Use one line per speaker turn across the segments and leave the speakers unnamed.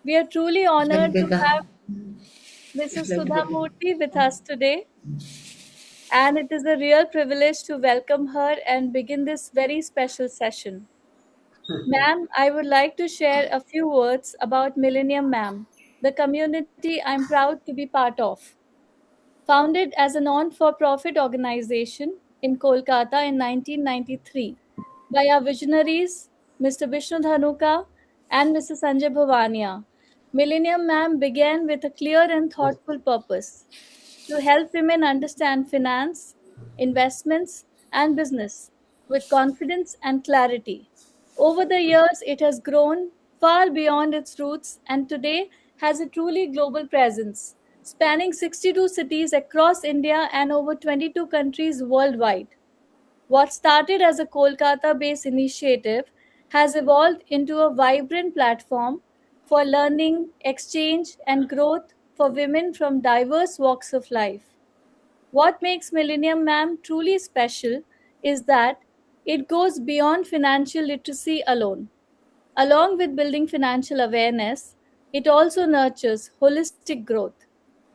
We are truly honored to
Venkat,
have Mrs. Sudha Murty with us today, and it is a real privilege to welcome her and begin this very special session. Ma'am, I would like to share a few words about Millennium Ma'am, the community I'm proud to be part of. Founded as a non for profit organization in Kolkata in 1993 by our visionaries, Mr. Vishnu Dhanuka and Mr. Sanjay Bhavania, Millennium Ma'am began with a clear and thoughtful purpose to help women understand finance, investments, and business with confidence and clarity. Over the years, it has grown far beyond its roots and today has a truly global presence, spanning 62 cities across India and over 22 countries worldwide. What started as a Kolkata based initiative has evolved into a vibrant platform for learning, exchange, and growth for women from diverse walks of life. What makes Millennium Ma'am truly special is that it goes beyond financial literacy alone. Along with building financial awareness, it also nurtures holistic growth,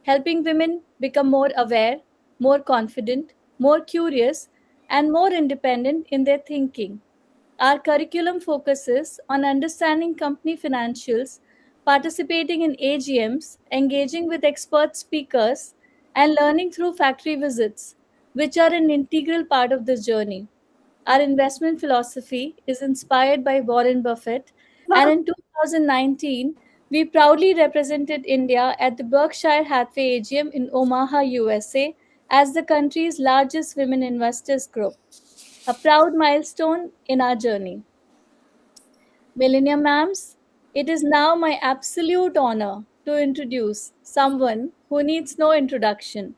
helping women become more aware, more confident, more curious, and more independent in their thinking. Our curriculum focuses on understanding company financials, participating in AGMs, engaging with expert speakers, and learning through factory visits, which are an integral part of this journey. Our investment philosophy is inspired by Warren Buffett, and in 2019, we proudly represented India at the Berkshire Hathaway AGM in Omaha, USA, as the country's largest women investors group, a proud milestone in our journey. Millennium Mams, it is now my absolute honor to introduce someone who needs no introduction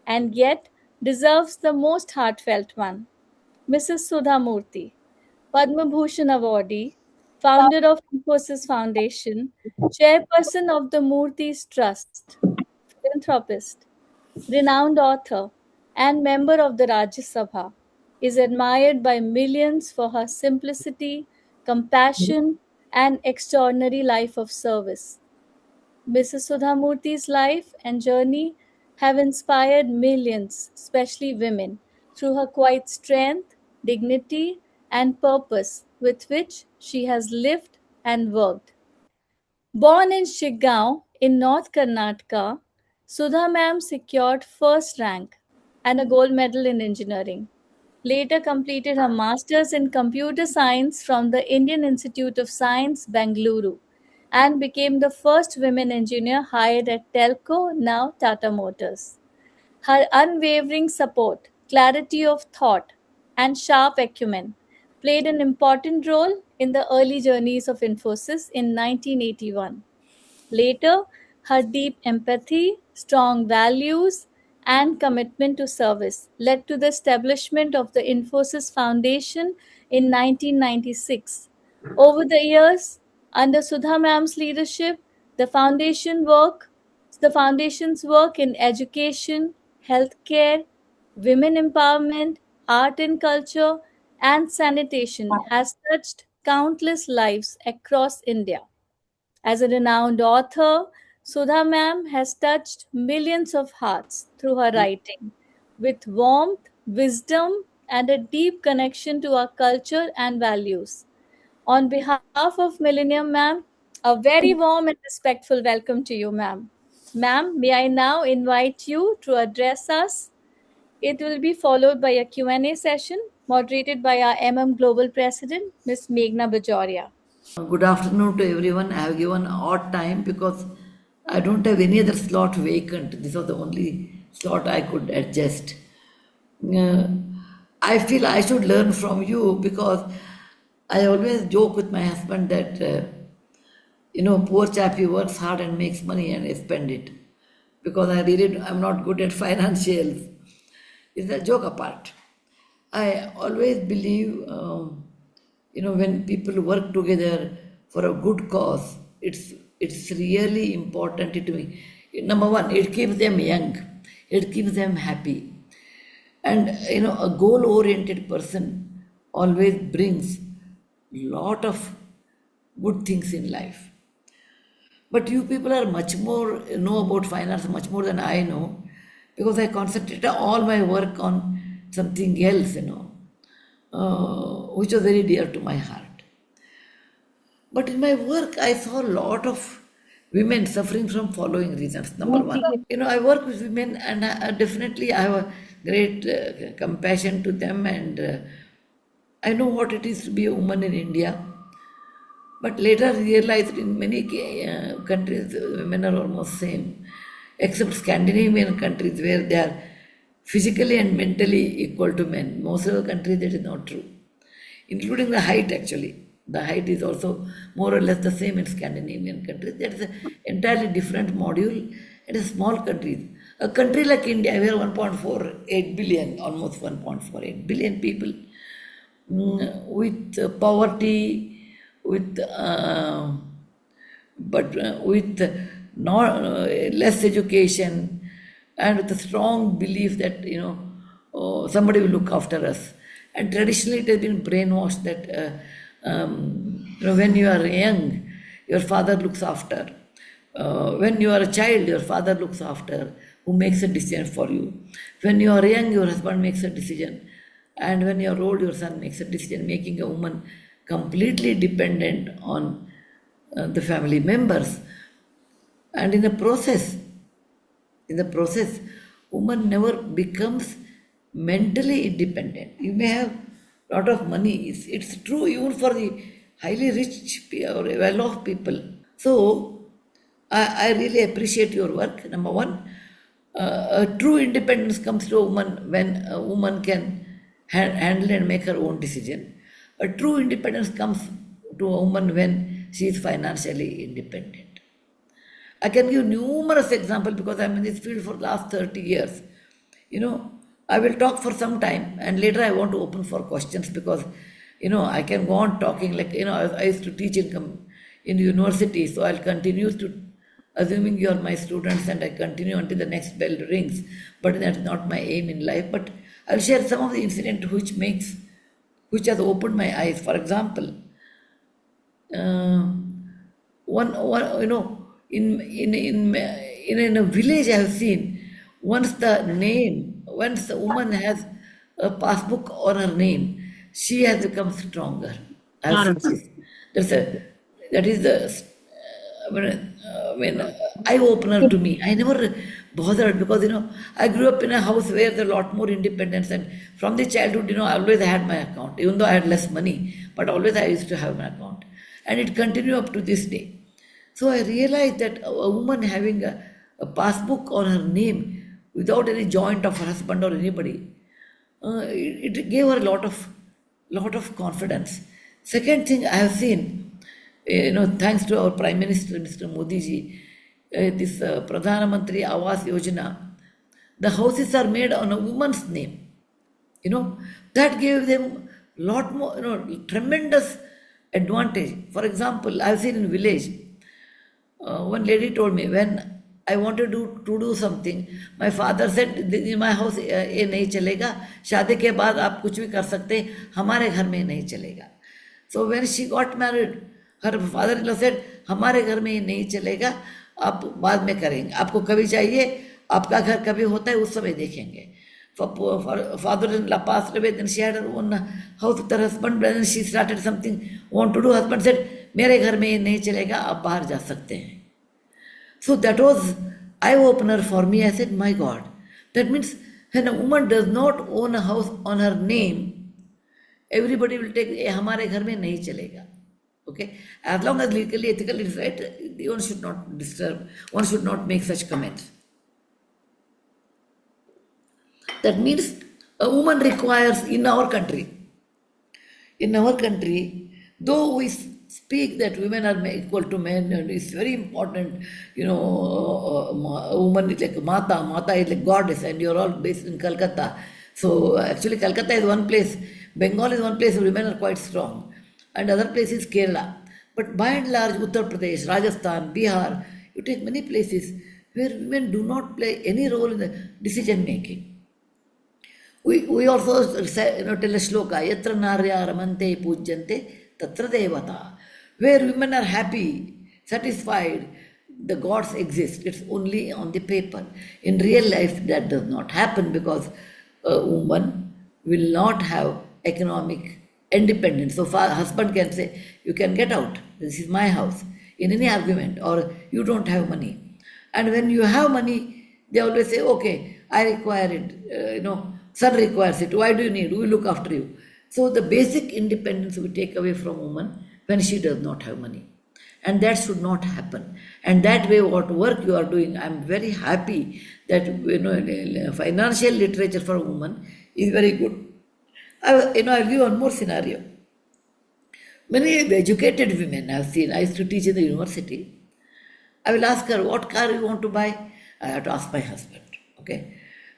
and yet deserves the most heartfelt one. Mrs. Sudha Murty, Padma Bhushan awardee, founder of Infosys Foundation, chairperson of the Murthy's Trust, philanthropist, renowned author, and member of the Rajya Sabha, is admired by millions for her simplicity, compassion, and extraordinary life of service. Mrs. Sudha Murthy's life and journey have inspired millions, especially women, through her quiet strength, dignity, and purpose with which she has lived and worked. Born in Shiggaon in North Karnataka, Sudha Ma'am secured first rank and a gold medal in engineering. Later completed her masters in computer science from the Indian Institute of Science, Bengaluru, and became the first women engineer hired at Telco, now Tata Motors. Her unwavering support, clarity of thought, and sharp acumen played an important role in the early journeys of Infosys in 1981. Later, her deep empathy, strong values, and commitment to service led to the establishment of the Infosys Foundation in 1996. Over the years, under Sudha Ma'am's leadership, the the foundation's work in education, healthcare, women empowerment, art and culture, and sanitation has touched countless lives across India. As a renowned author, Sudha Ma'am has touched millions of hearts through her writing with warmth, wisdom, and a deep connection to our culture and values. On behalf of Millennium Ma'am, a very warm and respectful welcome to you, ma'am. Ma'am, may I now invite you to address us? It will be followed by a Q&A session moderated by our Global President, Ms. Meghna Bajoria.
good afternoon to everyone. I have given odd time because I don't have any other slot vacant. This was the only slot I could adjust. Uh, I feel I should learn from you because I always joke with my husband that, poor chap, he works hard and makes money and I spend it because I'm not good at financials. It's a joke apart. I always believe, when people work together for a good cause, it's really important to me. Number one, it keeps them young, it keeps them happy, and a goal-oriented person always brings lot of good things in life. But you people are much more know about finance much more than I know, because I concentrate all my work on something else, which was very dear to my heart. But in my work, I saw a lot of women suffering from following reasons. Number one, I work with women, and definitely I have a great compassion to them, and I know what it is to be a woman in India. But later realized in many countries, women are almost same, except Scandinavian countries where they are physically and mentally equal to men. Most of the countries that is not true, including the height actually. The height is also more or less the same in Scandinavian countries. That is an entirely different module. It is small countries. A country like India, where 1.48 billion, almost 1.48 billion people, with poverty, with with not less education, and with a strong belief that somebody will look after us. And traditionally, it has been brainwashed that when you are young, your father looks after. When you are a child, your father looks after, who makes a decision for you. When you are young, your husband makes a decision. And when you are old, your son makes a decision, making a woman completely dependent on the family members. And in the process, woman never becomes mentally independent. You may have a lot of money. It's true even for the highly rich or well-off people. So I really appreciate your work. Number one, a true independence comes to a woman when a woman can handle and make her own decision. A true independence comes to a woman when she is financially independent. I can give numerous examples because I'm in this field for the last 30 years. I will talk for some time and later I want to open for questions because, I can go on talking like, I used to teach in university, so I'll continue to, assuming you are my students and I continue until the next bell rings, but that's not my aim in life. But I'll share some of the incident which has opened my eyes. For example, uh, one in a village I have seen, once a woman has a passbook on her name, she has become stronger. I have seen this. That's a that is the eye opener to me. I never bothered because I grew up in a house where there a lot more independence, and from the childhood always I had my account, even though I had less money, but always I used to have my account, and it continued up to this day. So I realized that a woman having a passbook on her name without any joint of her husband or anybody, it gave her a lot of confidence. Second thing I have seen, thanks to our Prime Minister, Mr. Modi ji, this Pradhana Mantri Awas Yojana, the houses are made on a woman's name. That gave them lot more, tremendous advantage. For example, I've seen in village, one lady told me when I wanted to do something, my father said, in my house ये नहीं चलेगा, शादी के बाद आप कुछ भी कर सकते हैं, हमारे घर में नहीं चलेगा. So when she got married, her father-in-law said, हमारे घर में ये नहीं चलेगा, आप बाद में करेंगे, आपको कभी चाहिए, आपका घर कभी होता है उस समय देखेंगे. Father-in-law passed away, then she had her own house with her husband, then she started something, want to do, husband said, मेरे घर में ये नहीं चलेगा, आप बाहर जा सकते हैं. So that was eye-opener for me. I said, my God, that means when a woman does not own a house on her name, everybody will take, हमारे घर में नहीं चलेगा. Okay? As long as legally, ethically it is right, one should not disturb, one should not make such comments. That means a woman requires, in our country, though we speak that women are equal to men, and it's very important, a woman is like Mata is like goddess, and you're all based in Calcutta. So actually Calcutta is one place, Bengal is one place where women are quite strong, and other places Kerala. But by and large, Uttar Pradesh, Rajasthan, Bihar, you take many places where women do not play any role in the decision making. We also tell a shloka, Yatra Narya Ramante Pujyante Tatra Devata, where women are happy, satisfied, the gods exist. It's only on the paper. In real life, that does not happen because a woman will not have economic independence. So far, husband can say, "You can get out. This is my house." In any argument, or you don't have money. And when you have money, they always say, "Okay, I require it. Son requires it. Why do you need? We look after you." So the basic independence we take away from woman when she does not have money. And that should not happen. And that way, what work you are doing, I'm very happy that financial literature for a woman is very good. I'll give one more scenario. Many educated women I've seen. I used to teach in the university. I will ask her, "What car you want to buy?" I have to ask my husband. Okay,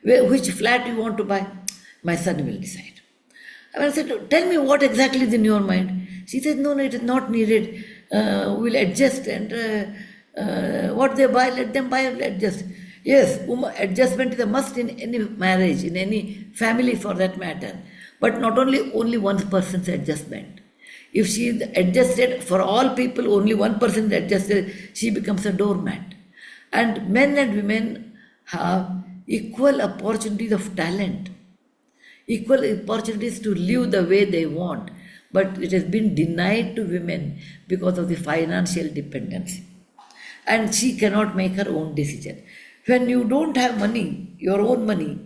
which flat you want to buy? My son will decide. I said, "Tell me what exactly is in your mind." She said, "No, it is not needed. We'll adjust, and what they buy, let them buy and adjust." Yes, adjustment is a must in any marriage, in any family for that matter. But not only one person's adjustment. If she is adjusted for all people, only one person is adjusted, she becomes a doormat. And men and women have equal opportunities of talent, equal opportunities to live the way they want, but it has been denied to women because of the financial dependency. And she cannot make her own decision. When you don't have money, your own money,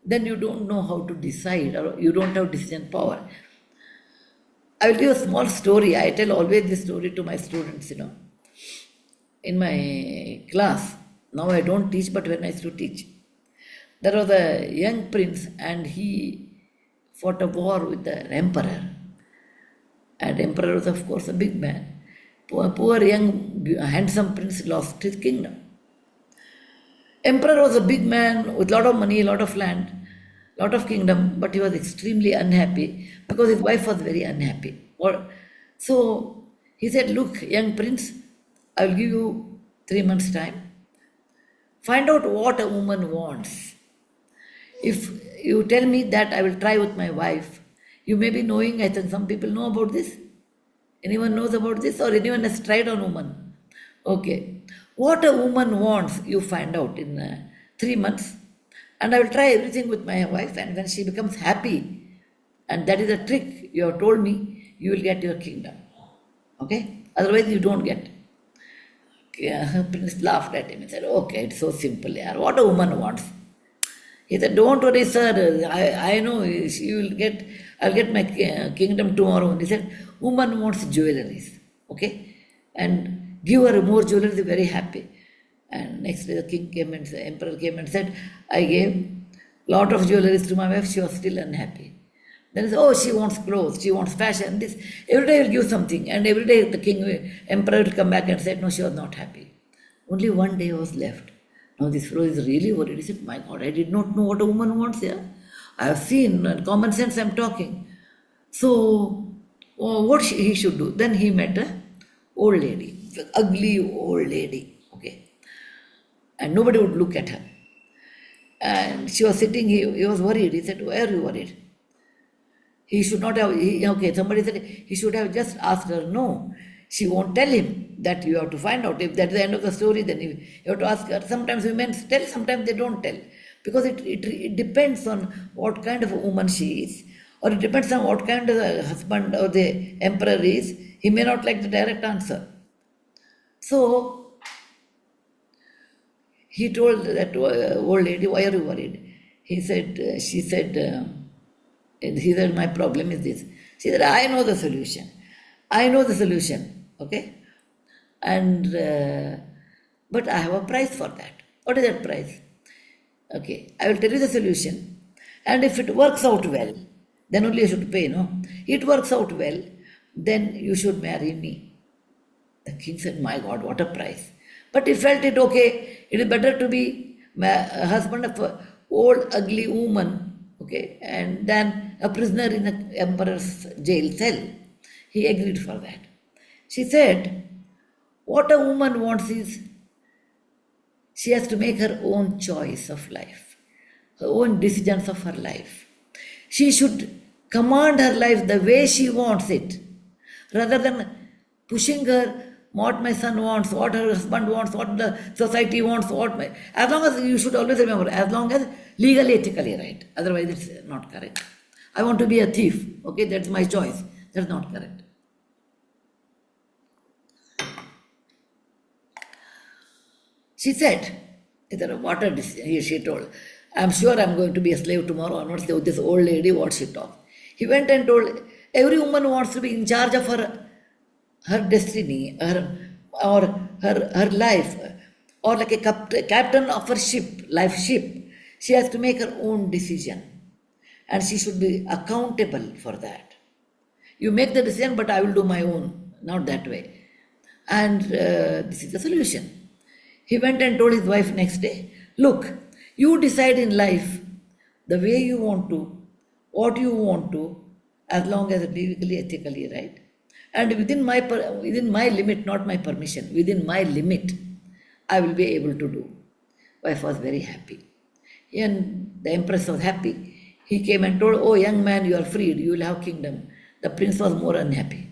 then you don't know how to decide, or you don't have decision power. I will give a small story. I tell always this story to my students, in my class. Now I don't teach, but when I used to teach, there was a young prince and he fought a war with the emperor. And emperor was, of course, a big man. Poor young handsome prince lost his kingdom. Emperor was a big man with a lot of money, a lot of land, lot of kingdom, but he was extremely unhappy because his wife was very unhappy. So he said, "Look, young prince, I will give you 3 months' time. Find out what a woman wants. If you tell me that, I will try with my wife. You may be knowing, I think some people know about this. Anyone knows about this, or anyone has tried on woman? Okay. What a woman wants, you find out in 3 months. And I will try everything with my wife, and when she becomes happy, and that is a trick you have told me, you will get your kingdom. Okay? Otherwise, you don't get." Prince laughed at him and said, "Okay, it's so simple. Yeah. What a woman wants." He said, "Don't worry, sir. I know I'll get my kingdom tomorrow." And he said, "Woman wants jewelries. Okay? And give her more jewelry, very happy." And next day the emperor came and said, "I gave lot of jewelries to my wife, she was still unhappy." Then he said, "Oh, she wants clothes, she wants fashion, this. Every day I will give something." And every day the emperor will come back and say, "No, she was not happy." Only one day was left. Now this fellow is really worried. He said, "My God, I did not know what a woman wants here. I have seen, common sense I'm talking." So, what he should do? Then he met a old lady, ugly old lady, okay? And nobody would look at her. And she was sitting, he was worried. He said, "Why are you worried?" He should not have, somebody said he should have just asked her. No, she won't tell him. That you have to find out. If that's the end of the story, then you have to ask her. Sometimes women tell, sometimes they don't tell. Because it depends on what kind of a woman she is, or it depends on what kind of a husband or the emperor is. He may not like the direct answer. So, he told that old lady, "Why are you worried?" She said, "My problem is this." She said, "I know the solution. I know the solution, okay? And, but I have a price for that." "What is that price?" "Okay, I will tell you the solution. And if it works out well, then only you should pay, no? It works out well, then you should marry me." The king said, "My God, what a price." But he felt it okay. It is better to be a husband of an old, ugly woman, okay, and than a prisoner in the emperor's jail cell. He agreed for that. She said, what a woman wants is she has to make her own choice of life, her own decisions of her life. She should command her life the way she wants it, rather than pushing her what my son wants, what her husband wants, what the society wants, as long as you should always remember, as long as legally, ethically right. Otherwise, it's not correct. I want to be a thief. Okay, that's my choice. That's not correct. She said, what a decision, she told. I'm sure I'm going to be a slave tomorrow onwards. This old lady, what she talked. He went and told, every woman wants to be in charge of her destiny, her life, or like a captain of her ship, life ship. She has to make her own decision. And she should be accountable for that. You make the decision, but I will do my own, not that way. And this is the solution. He went and told his wife next day, look, you decide in life the way you want to, what you want to, as long as it's legally, ethically right. And within my limit, not my permission, within my limit, I will be able to do. Wife was very happy. And the empress was happy. He came and told, oh young man, you are freed, you will have kingdom. The prince was more unhappy.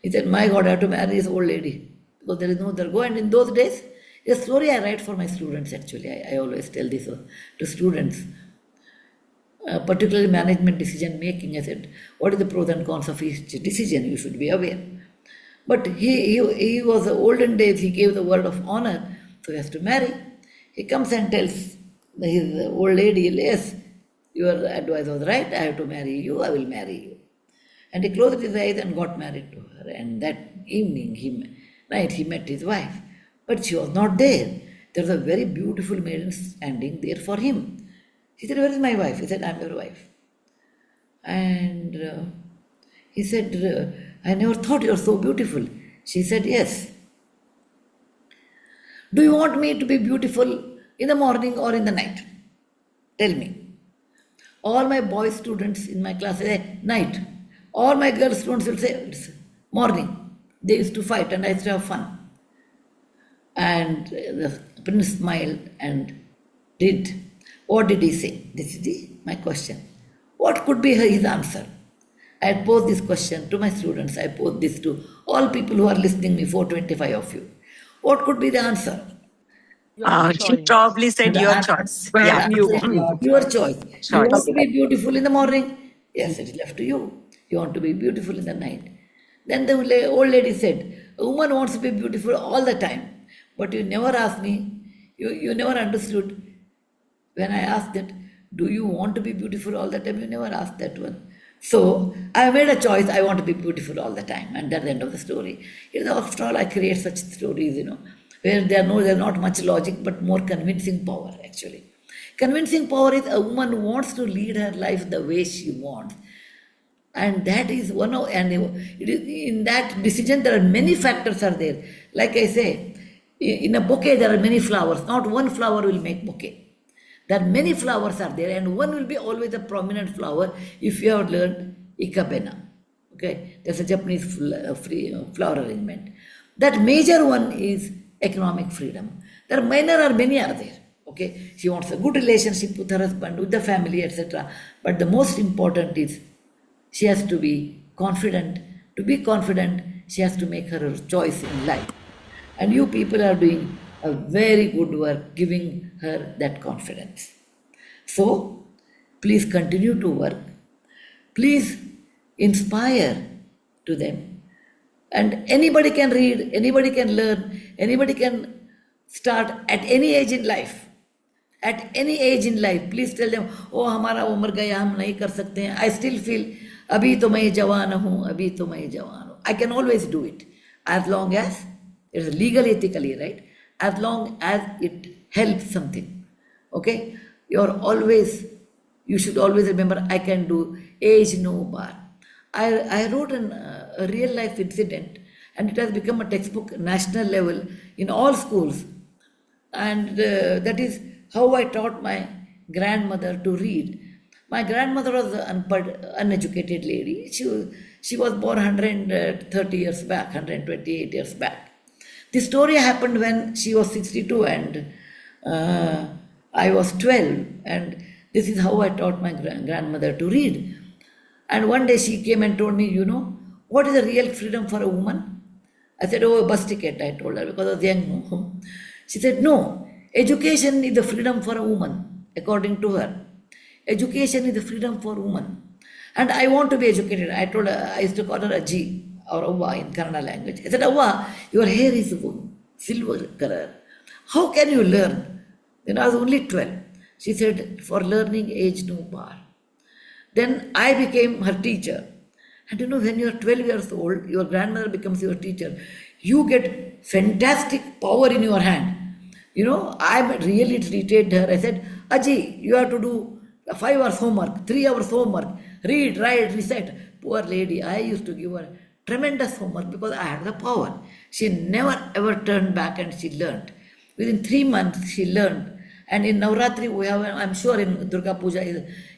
He said, my God, I have to marry this old lady. Because there is no other go. And in those days, a story I write for my students actually. I always tell this to students. Particularly management decision making. I said, what is the pros and cons of each decision? You should be aware. But he was the olden days, he gave the word of honor, so he has to marry. He comes and tells his old lady, yes, your advice was right, I have to marry you, I will marry you. And he closed his eyes and got married to her. And that night he met his wife. But she was not there. There was a very beautiful maiden standing there for him. He said, where is my wife? He said, I'm your wife. And he said, I never thought you were so beautiful. She said, yes. Do you want me to be beautiful in the morning or in the night? Tell me. All my boy students in my class say, night. All my girl students will say, it's morning. They used to fight and I used to have fun. And the prince smiled and did. What did he say? This is my question. What could be his answer? I had posed this question to my students. I posed this to all people who are listening me, 425 of you. What could be the answer?
Your
She
choice.
probably said
The
your
answer,
choice.
the
Yeah.
When you
answer is
want.
your choice. You want
Choice.
to be beautiful in the morning? Yes, it is left to you. You want to be beautiful in the night. Then the old lady said, a woman wants to be beautiful all the time. But you never asked me, you never understood when I asked that, do you want to be beautiful all the time? You never asked that one. So I made a choice, I want to be beautiful all the time. And that's the end of the story. It is after all, I create such stories, where there's not much logic, but more convincing power actually. Convincing power is a woman who wants to lead her life the way she wants. And that is in that decision, there are many factors are there. Like I say, in a bouquet, there are many flowers. Not one flower will make bouquet. There are many flowers are there, and one will be always a prominent flower if you have learned ikebana. Okay, there's a Japanese flower arrangement. That major one is economic freedom. There are many are there. Okay, she wants a good relationship with her husband, with the family, etc. But the most important is she has to be confident. To be confident, she has to make her choice in life. And you people are doing a very good work giving her that confidence. So, please continue to work. Please inspire to them. And anybody can read, anybody can learn, anybody can start at any age in life. At any age in life, please tell them, oh, हमारा उम्र गया, हम नहीं कर सकते हैं. I still feel, अभी तो मैं जवान हूँ, अभी तो मैं जवान हूँ. I can always do it, as long as it is legally, ethically, right? As long as it helps something. Okay? You should always remember, I can do, age no bar. I wrote a real life incident, and it has become a textbook national level in all schools. And that is how I taught my grandmother to read. My grandmother was an uneducated lady. She was born 130 years back, 128 years back. The story happened when she was 62 and I was 12. And this is how I taught my grandmother to read. And one day she came and told me, what is the real freedom for a woman? I said, oh, a bus ticket, I told her, because I was young. No. She said, no, education is the freedom for a woman, according to her. Education is the freedom for woman. And I want to be educated. I told her, I used to call her Aji or Avva in Kannada language. I said, Avva, your hair is silver color. How can you learn? Then I was only 12. She said, for learning age no bar. Then I became her teacher. And when you are 12 years old, your grandmother becomes your teacher. You get fantastic power in your hand. I really treated her. I said, Aji, you have to do 5 hours homework, 3 hours homework, read, write, recite. Poor lady, I used to give her tremendous homework because I had the power. She never ever turned back and she learned. Within 3 months, she learned. And in Navratri, we have, I'm sure in Durga Puja,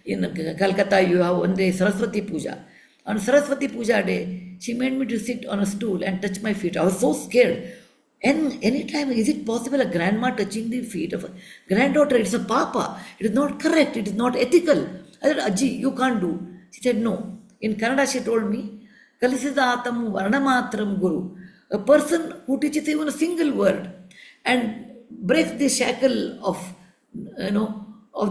in Calcutta, you have one day Saraswati Puja. On Saraswati Puja day, she made me to sit on a stool and touch my feet. I was so scared. And anytime, is it possible a grandma touching the feet of a granddaughter? It's a papa. It is not correct. It is not ethical. I said, Aji, you can't do. She said, no. In Kannada, she told me, Kalisidatam Varnamatram Guru. A person who teaches even a single word and breaks the shackle of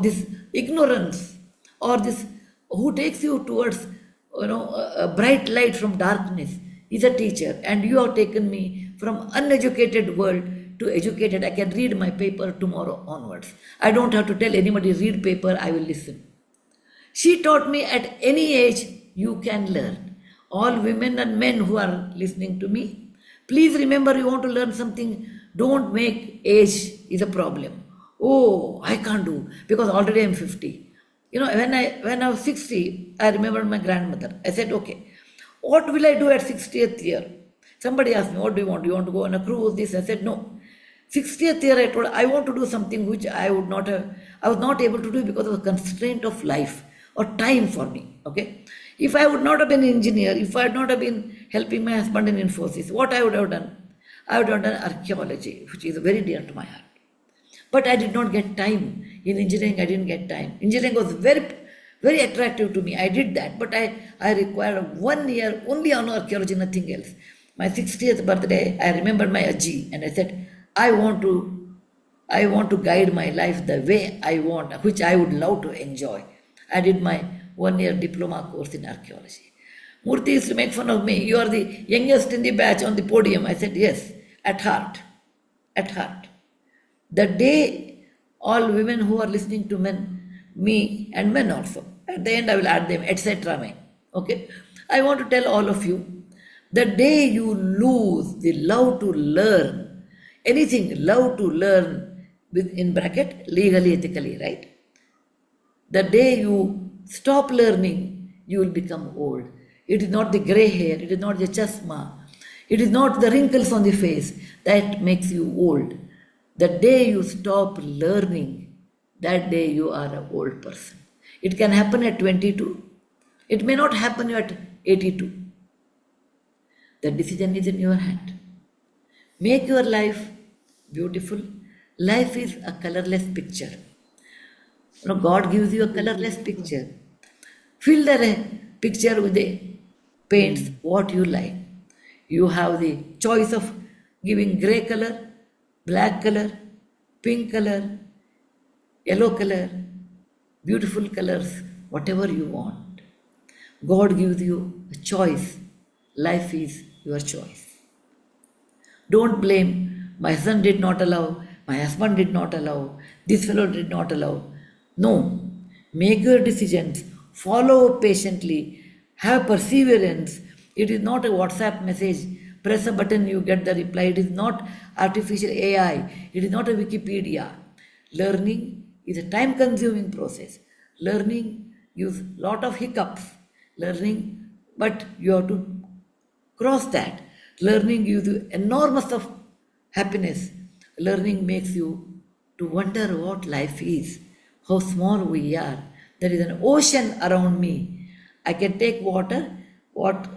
this ignorance, or this who takes you towards a bright light from darkness, is a teacher. And you have taken me from uneducated world to educated. I can read my paper tomorrow onwards. I don't have to tell anybody read paper, I will listen. She taught me at any age you can learn. All women and men who are listening to me, please remember, you want to learn something, don't make age is a problem. Oh, I can't do because already I'm 50. When I was 60, I remembered my grandmother. I said, okay, what will I do at 60th year? Somebody asked me, what do you want? Do you want to go on a cruise? This. I said, no. 60th year, I told, I want to do something which I was not able to do because of the constraint of life or time for me. Okay. If I would not have been an engineer, if I had not have been helping my husband in Infosys, what I would have done? I would have done archaeology, which is very dear to my heart. But I did not get time. In engineering, I didn't get time. Engineering was very, very attractive to me. I did that, but I required 1 year only on archaeology, nothing else. My 60th birthday, I remembered my Aji, and I said, I want to guide my life the way I want, which I would love to enjoy. I did my 1 year diploma course in archaeology. Murthy used to make fun of me. You are the youngest in the batch on the podium. I said, yes, at heart. At heart. The day all women who are listening to me and men also, at the end I will add them, etc. Okay? I want to tell all of you, the day you lose the love to learn, anything, love to learn, in bracket, legally, ethically, right? The day you stop learning, you will become old. It is not the grey hair, it is not the chasma, it is not the wrinkles on the face that makes you old. The day you stop learning, that day you are an old person. It can happen at 22. It may not happen at 82. The decision is in your hand. Make your life beautiful. Life is a colorless picture. God gives you a colorless picture. Fill the picture with the paints what you like. You have the choice of giving grey color, black color, pink color, yellow color, beautiful colors, whatever you want. God gives you a choice. Life is your choice. Don't blame, my son did not allow, my husband did not allow, this fellow did not allow. No, make your decisions, follow patiently, have perseverance. It is not a WhatsApp message. Press a button, you get the reply. It is not artificial AI. It is not a Wikipedia. Learning is a time-consuming process. Learning gives lot of hiccups. Learning, but you have to cross that. Learning gives you enormous of happiness. Learning makes you to wonder what life is, how small we are. There is an ocean around me. I can take water, what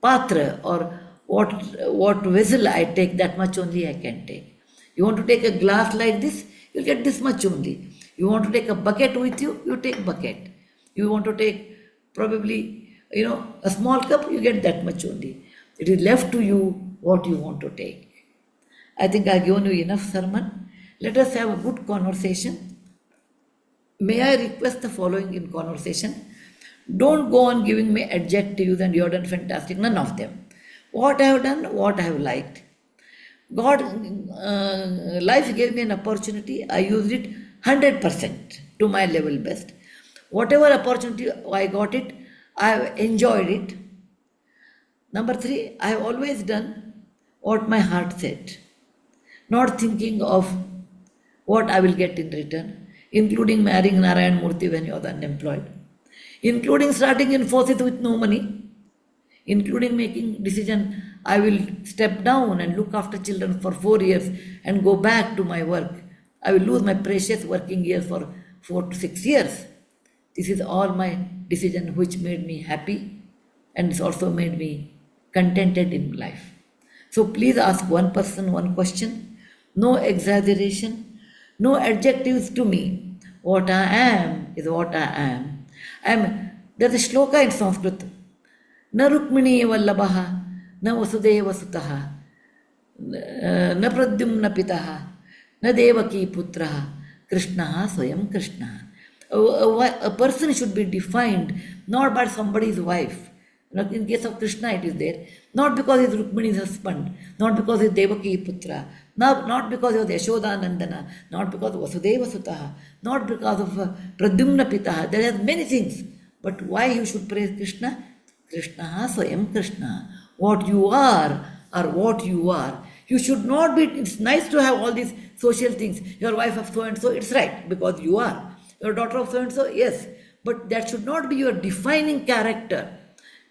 patra or what vessel I take, that much only I can take. You want to take a glass like this, you'll get this much only. You want to take a bucket with you, you take bucket. You want to take probably, a small cup, you get that much only. It is left to you what you want to take. I think I've given you enough sermon. Let us have a good conversation. May I request the following in conversation? Don't go on giving me adjectives and you're done fantastic. None of them. What I have done, what I have liked. God, life gave me an opportunity. I used it 100% to my level best. Whatever opportunity I got it, I have enjoyed it. Number three, I have always done what my heart said, not thinking of what I will get in return, including marrying Narayan Murthy when he was unemployed, including starting Infosys with no money, including making decision I will step down and look after children for 4 years and go back to my work. I will lose my precious working years for 4 to 6 years. This is all my decision which made me happy and it's also made me contented in life. So please ask one person one question. No exaggeration, no adjectives to me. What I am is what I am. There's a shloka in Sanskrit. न रुक्मिणी वल्लभः न वसुदेव सुतः न प्रद्युम्न पितः न देवकी पुत्रः कृष्णः स्वयं कृष्णः. A person should be defined not by somebody's wife. In case of Krishna it is there. Not because he is Rukmini's husband, not because he is Devaki Putra, not because he was Yashoda Nandana, not because of Vasudeva Sutaha, not because of Pradyumna Pitaha. There are many things. But why you should praise Krishna? Krishna Swayam Krishna. What you are what you are. You should not be, it's nice to have all these social things. Your wife of so and so, it's right because you are. Your daughter of so and so, yes. But that should not be your defining character.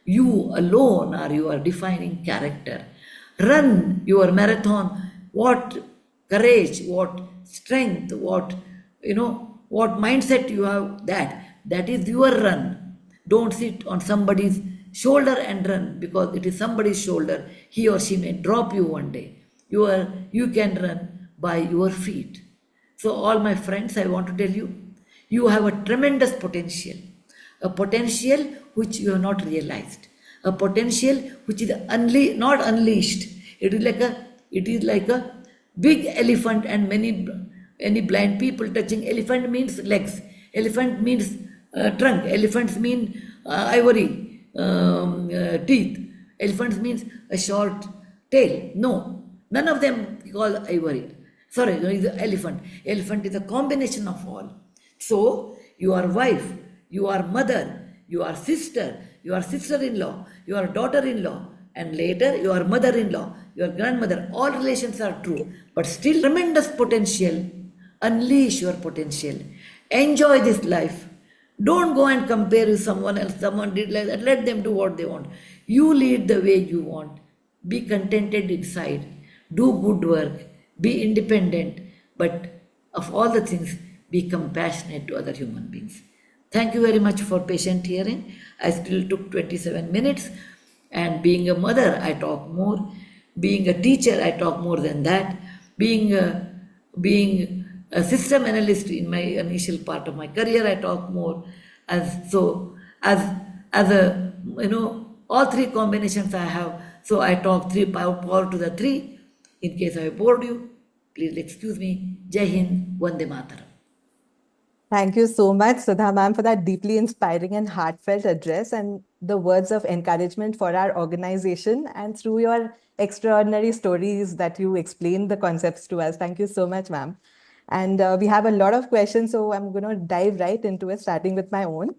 You alone are your defining character. Run your marathon. What courage, what strength, what mindset you have, that is your run. Don't sit on somebody's shoulder and run because it is somebody's shoulder. He or she may drop you one day. You can run by your feet. So all my friends, I want to tell you, you have a tremendous potential. A potential which you have not realized. A potential which is not unleashed. It is like a big elephant and many blind people touching. Elephant means legs. Elephant means trunk. Elephants mean ivory, teeth. Elephants means a short tail. No, none of them call ivory. Sorry, no, it's an elephant. Elephant is a combination of all. So, your wife, your mother, your sister-in-law, your daughter-in-law, and later your mother-in-law, your grandmother, all relations are true. But still tremendous potential. Unleash your potential. Enjoy this life. Don't go and compare with someone else. Someone did like that. Let them do what they want. You lead the way you want. Be contented inside. Do good work. Be independent. But of all the things, be compassionate to other human beings. Thank you very much for patient hearing. I still took 27 minutes. And being a mother, I talk more. Being a teacher, I talk more than that. Being a system analyst in my initial part of my career, I talk more. As a all three combinations I have. So I talk three power to the three. In case I bored you, please excuse me. Jai Hind, Vande Mataram.
Thank you so much, Sudha ma'am, for that deeply inspiring and heartfelt address and the words of encouragement for our organization and through your extraordinary stories that you explained the concepts to us. Thank you so much, ma'am. And we have a lot of questions, so I'm going to dive right into it, starting with my own.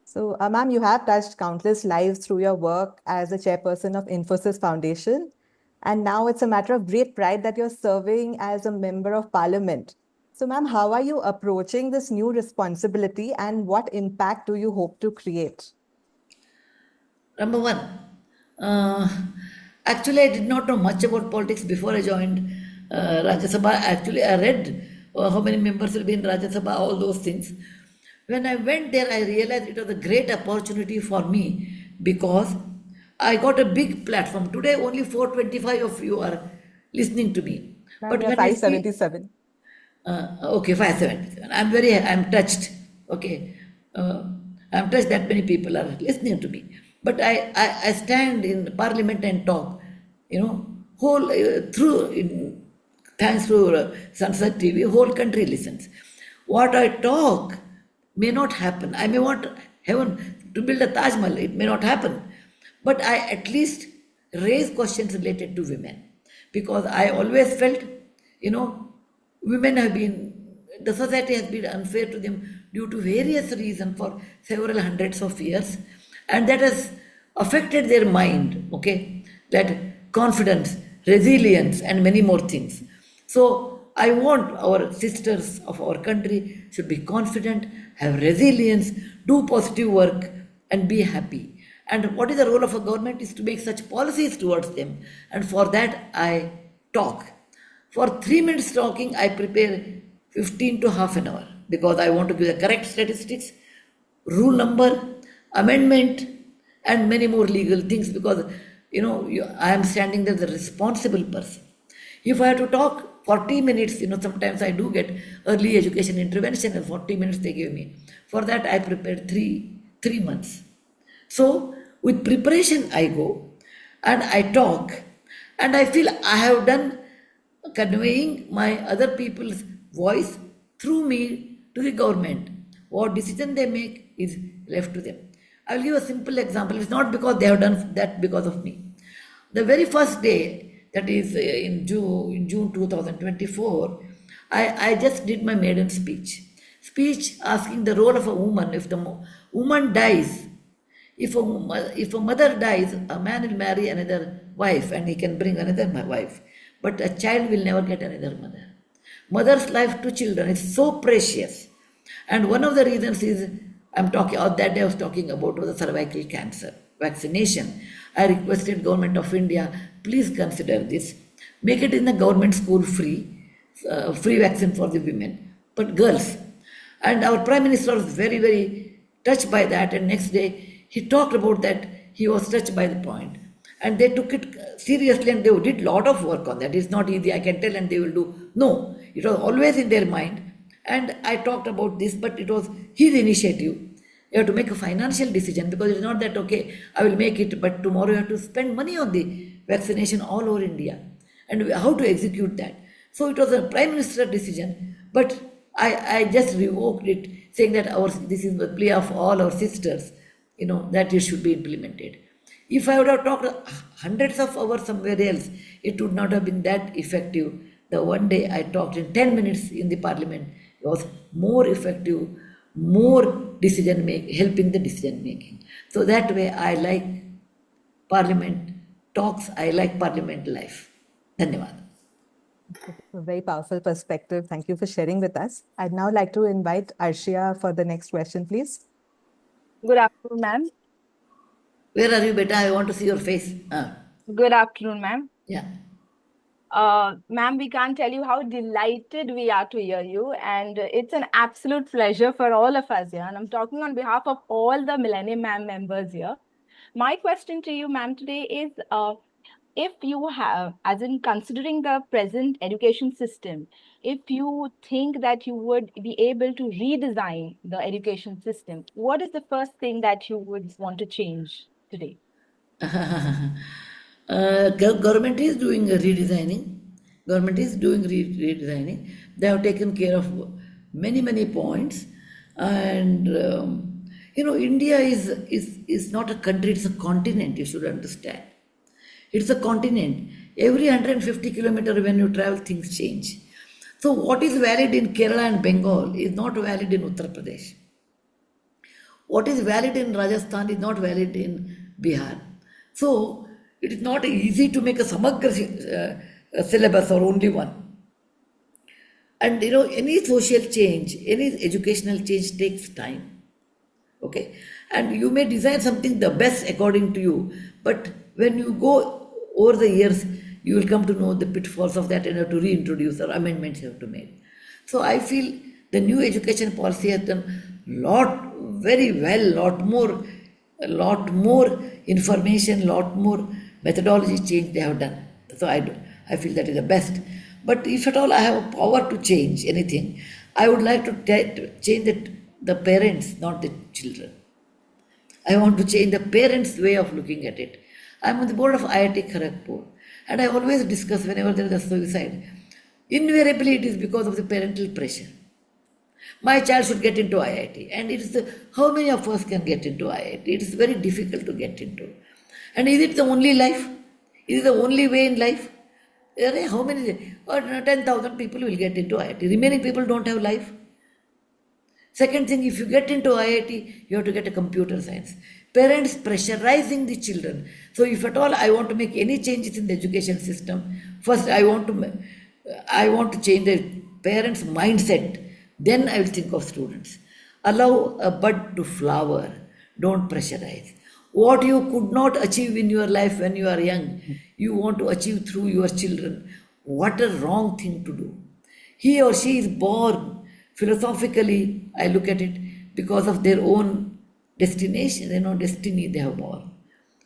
So, ma'am, you have touched countless lives through your work as a chairperson of Infosys Foundation. And now it's a matter of great pride that you're serving as a member of parliament. So, ma'am, how are you approaching this new responsibility and what impact do you hope to create?
Number one, actually, I did not know much about politics before I joined Rajya Sabha. Actually, I read how many members will be in Rajya Sabha, all those things. When I went there, I realized it was a great opportunity for me because I got a big platform. Today, only 425 of you are listening to me.
But when 577.
Okay, 577. I'm touched. Okay. I'm touched that many people are listening to me. But I stand in parliament and talk, whole thanks to Sunset TV, whole country listens. What I talk may not happen. I may want heaven to build a Taj Mahal. It may not happen, but I at least raise questions related to women, because I always felt, women have been, the society has been unfair to them due to various reasons for several hundreds of years, and that has affected their mind, okay, that confidence, resilience, and many more things. So I want our sisters of our country should be confident, have resilience, do positive work, and be happy. And what is the role of a government is to make such policies towards them, and for that I talk. For 3 minutes talking, I prepare 15 to half an hour, because I want to give the correct statistics, rule number, amendment, and many more legal things, because I am standing there as a responsible person. If I have to talk 40 minutes, sometimes I do get early education intervention, and 40 minutes they give me. For that, I prepared 3 months. So, with preparation, I go and I talk, and I feel I have done conveying my other people's voice through me to the government. What decision they make is left to them. I will give a simple example. It's not because they have done that because of me. The very first day, that is in June 2024, I just did my maiden speech. Speech asking the role of a woman. If the woman dies, if a mother dies, a man will marry another wife and he can bring another wife. But a child will never get another mother. Mother's life to children is so precious. And one of the reasons is, that day I was talking about was the cervical cancer vaccination. I requested Government of India, please consider this. Make it in the government school free vaccine for the women, but girls. And our Prime Minister was very, very touched by that. And next day, he talked about that. He was touched by the point. And they took it seriously, and they did a lot of work on that. It's not easy, I can tell, and they will do. No, it was always in their mind. And I talked about this, but it was his initiative. You have to make a financial decision, because it's not that, okay, I will make it, but tomorrow you have to spend money on the vaccination all over India. And how to execute that. So it was a Prime Minister decision, but I just revoked it, saying that this is the plea of all our sisters, that it should be implemented. If I would have talked hundreds of hours somewhere else, it would not have been that effective. The one day I talked in 10 minutes in the parliament, it was more effective, more helping the decision making. So that way I like parliament talks, I like parliament life. Dhanyavad.
A very powerful perspective. Thank you for sharing with us. I'd now like to invite Arshia for the next question, please.
Good afternoon, ma'am.
Where are you, beta? I want to see your face.
Good afternoon, ma'am.
Yeah.
Ma'am, we can't tell you how delighted we are to hear you, and it's an absolute pleasure for all of us here. And I'm talking on behalf of all the Millennium Mam members here. My question to you, ma'am, today is if you have, as in considering the present education system, if you think that you would be able to redesign the education system, what is the first thing that you would want to change today?
Government is doing redesigning. Government is doing redesigning. They have taken care of many points, and India is not a country; it's a continent. You should understand. It's a continent. Every 150 kilometers when you travel, things change. So what is valid in Kerala and Bengal is not valid in Uttar Pradesh. What is valid in Rajasthan is not valid in Bihar. So it is not easy to make a samagra syllabus or only one. And any social change, any educational change takes time. Okay, and you may design something the best according to you, but when you go over the years, you will come to know the pitfalls of that and have to reintroduce or amendments you have to make. So I feel the new education policy has done very well, lot more information, lot more methodology change they have done. So I feel that is the best. But if at all I have a power to change anything, I would like to change the parents, not the children. I want to change the parents' way of looking at it. I'm on the board of IIT Kharagpur. And I always discuss whenever there is a suicide, invariably it is because of the parental pressure. My child should get into IIT. And it is how many of us can get into IIT? It is very difficult to get into. And is it the only life? Is it the only way in life? How many? Or 10,000 people will get into IIT. Remaining people don't have life. Second thing, if you get into IIT, you have to get a computer science. Parents pressurizing the children. So if at all I want to make any changes in the education system, first I want to change the parents' mindset. Then I will think of students. Allow a bud to flower. Don't pressurize. What you could not achieve in your life when you are young, you want to achieve through your children. What a wrong thing to do. He or she is born. Philosophically, I look at it because of their own destination, destiny they have born.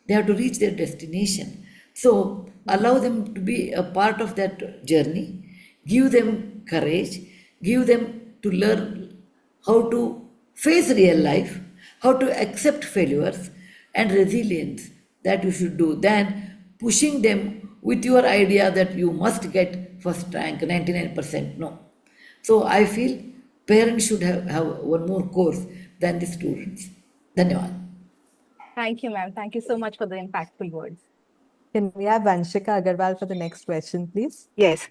They have to reach their destination. So, allow them to be a part of that journey. Give them courage. Give them to learn how to face real life, how to accept failures and resilience that you should do, than pushing them with your idea that you must get first rank, 99%. No. So I feel parents should have one more course than the students. Dhanyawad.
Thank you, ma'am. Thank you so much for the impactful words.
Can we have Vanshika Agarwal for the next question, please?
Yes.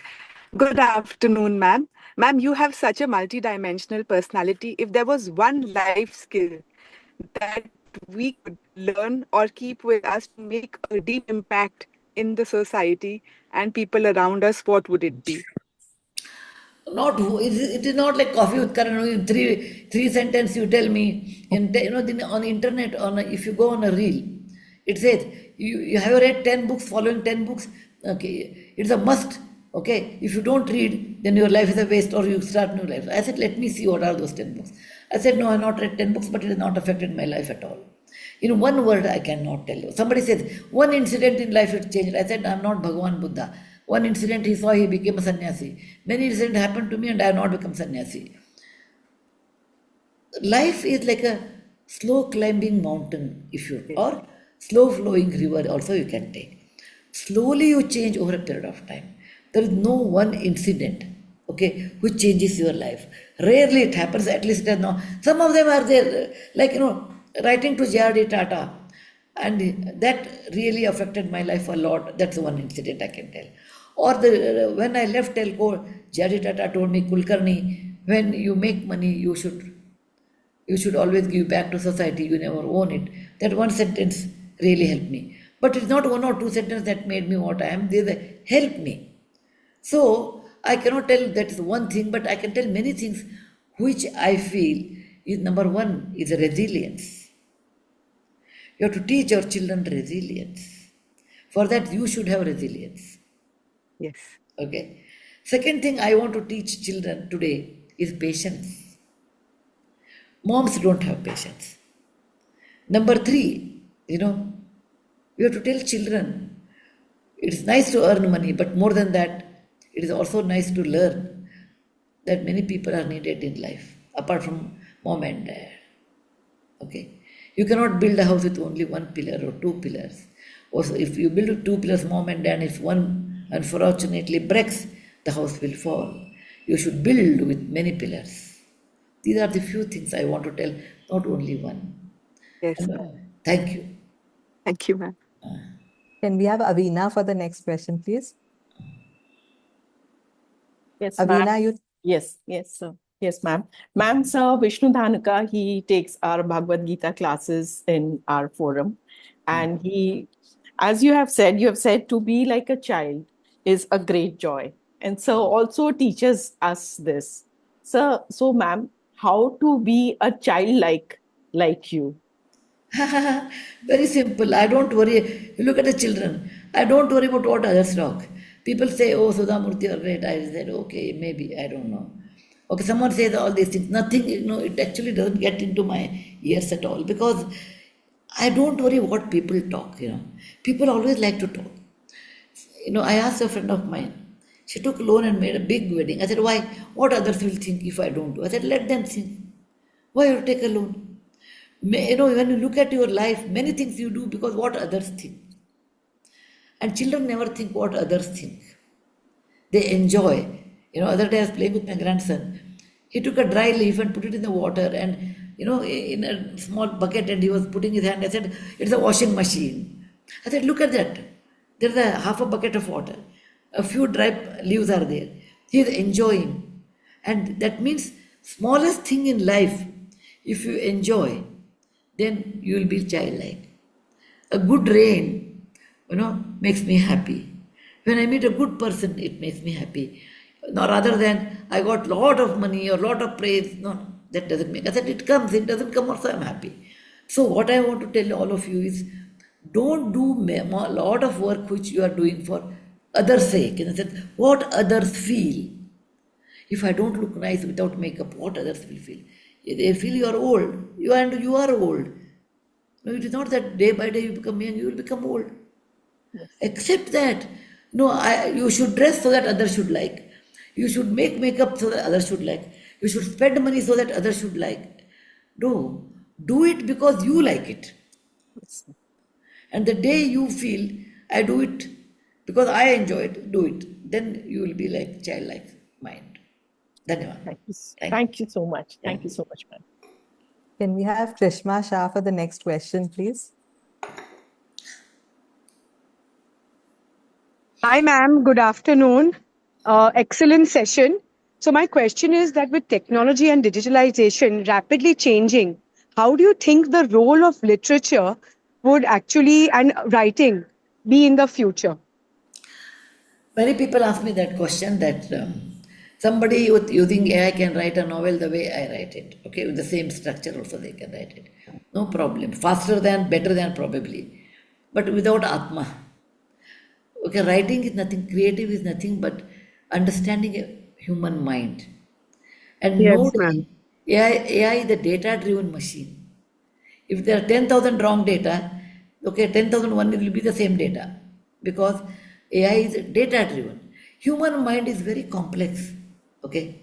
Good afternoon, ma'am. Ma'am, you have such a multidimensional personality. If there was one life skill that we could learn or keep with us to make a deep impact in the society and people around us, what would it be?
Not it is not like coffee with Karan. In three sentence you tell me. On the internet, if you go on a reel, it says you have read 10 books, following 10 books. Okay, it's a must. Okay, if you don't read, then your life is a waste, or you start new life. I said, let me see what are those 10 books. I said, no, I have not read 10 books, but it has not affected my life at all. In one word, I cannot tell you. Somebody says, one incident in life it changed. I said, I'm not Bhagavan Buddha. One incident he saw, he became a sannyasi. Many incidents happened to me and I have not become sannyasi. Life is like a slow climbing mountain, or slow flowing river also you can take. Slowly you change over a period of time. There is no one incident, okay, which changes your life. Rarely it happens, at least it has not. Some of them are there, like, writing to J.R.D. Tata, and that really affected my life a lot. That's one incident I can tell. Or when I left Telco, J.R.D. Tata told me, Kulkarni, when you make money, you should always give back to society. You never own it. That one sentence really helped me. But it's not one or two sentences that made me what I am. They helped me. So I cannot tell that is one thing, but I can tell many things which I feel is number one is a resilience. You have to teach your children resilience. For that, you should have resilience.
Yes.
Okay. Second thing I want to teach children today is patience. Moms don't have patience. Number three, you have to tell children it's nice to earn money, but more than that, it is also nice to learn that many people are needed in life, apart from mom and dad. Okay. You cannot build a house with only one pillar or two pillars. Also, if you build with two pillars, mom and dad, if one unfortunately breaks, the house will fall. You should build with many pillars. These are the few things I want to tell, not only one.
Yes.
Thank you.
Thank you, ma'am.
Can we have Avina for the next question, please?
Yes,
Avina,
ma'am. Yes, sir. Yes, ma'am. Ma'am, Sir Vishnu Dhanuka, he takes our Bhagavad Gita classes in our forum. And as you have said to be like a child is a great joy. And so also teaches us this. So ma'am, how to be a child like you?
Very simple. I don't worry. You look at the children. I don't worry about what others talk. People say, oh, Sudha Murty, you're great. I said, okay, maybe, I don't know. Okay, someone says all these things. Nothing, it actually doesn't get into my ears at all because I don't worry what people talk, People always like to talk. I asked a friend of mine. She took a loan and made a big wedding. I said, why? What others will think if I don't do? I said, let them think. Why you take a loan? When you look at your life, many things you do because what others think. And children never think what others think. They enjoy. Other day I was playing with my grandson. He took a dry leaf and put it in the water and, in a small bucket, and he was putting his hand. I said, it's a washing machine. I said, look at that. There's a half a bucket of water. A few dry leaves are there. He is enjoying. And that means smallest thing in life, if you enjoy, then you will be childlike. A good rain, makes me happy. When I meet a good person, it makes me happy. No, rather than I got lot of money or lot of praise. No, that doesn't make. I said it comes, it doesn't come also I'm happy. So what I want to tell all of you is, don't do a lot of work which you are doing for others' sake. In the sense, what others feel. If I don't look nice without makeup, what others will feel? They feel you are old. You are old. No, it is not that day by day you become young, you will become old. Accept that. No, you should dress so that others should like. You should make makeup so that others should like. You should spend money so that others should like. No, do it because you like it. And the day you feel, I do it because I enjoy it, do it. Then you will be like childlike mind. Dhanyavad.
Thank you so much. Thank you so much, ma'am.
Can we have Krishma Shah for the next question, please?
Hi, ma'am. Good afternoon. Excellent session. So my question is that with technology and digitalization rapidly changing, how do you think the role of literature would actually and writing be in the future?
Many people ask me that question, that somebody with using AI can write a novel the way I write it. Okay, with the same structure also they can write it. No problem. Faster than, better than probably. But without Atma. Okay, writing is nothing, creative is nothing but understanding a human mind. And
Yes,
no,
ma'am.
AI is a data-driven machine. If there are 10,000 wrong data, okay, 10,001 will be the same data, because AI is data-driven. Human mind is very complex. Okay,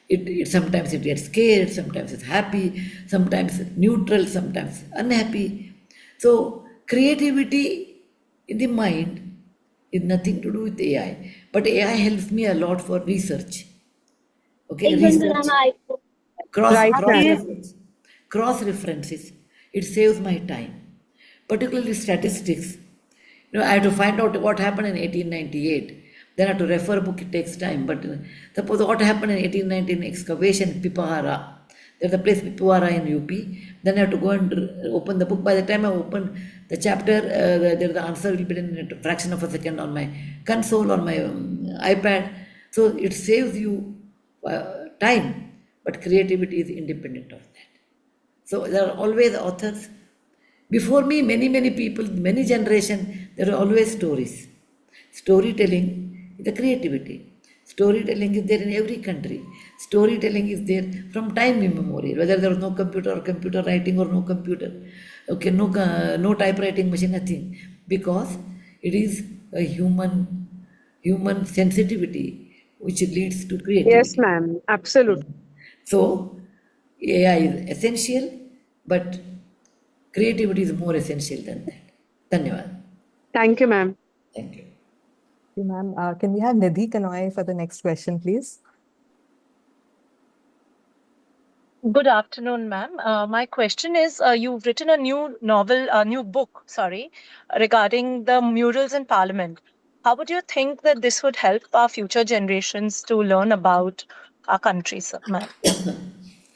it sometimes it gets scared, sometimes it's happy, sometimes neutral, sometimes unhappy. So creativity in the mind is nothing to do with AI, but AI helps me a lot for research. Okay, research,
Right, ma'am.
cross references. It saves my time, particularly statistics. I have to find out what happened in 1898. Then I have to refer a book. It takes time. But suppose what happened in 1819 excavation, Pipahara. There's a place Pipahara in UP. Then I have to go and open the book. By the time I open the chapter, the answer will be in a fraction of a second on my console, on my iPad. So it saves you time, but creativity is independent of that. So there are always authors. Before me, many people, many generations, there are always stories. Storytelling is a creativity. Storytelling is there in every country. Storytelling is there from time immemorial, whether there was no computer or computer writing or no computer. Okay, no typewriting machine, nothing. Because it is a human sensitivity which leads to
Yes,
creativity.
ma'am. Absolutely.
So AI is essential, but creativity is more essential than that. Dhanyavad.
Thank you, ma'am.
Thank you.
Ma'am, can we have Nidhi Kanoi for the next question, please?
Good afternoon, ma'am. My question is, you've written a new book, sorry, regarding the murals in Parliament. How would you think that this would help our future generations to learn about our country, ma'am?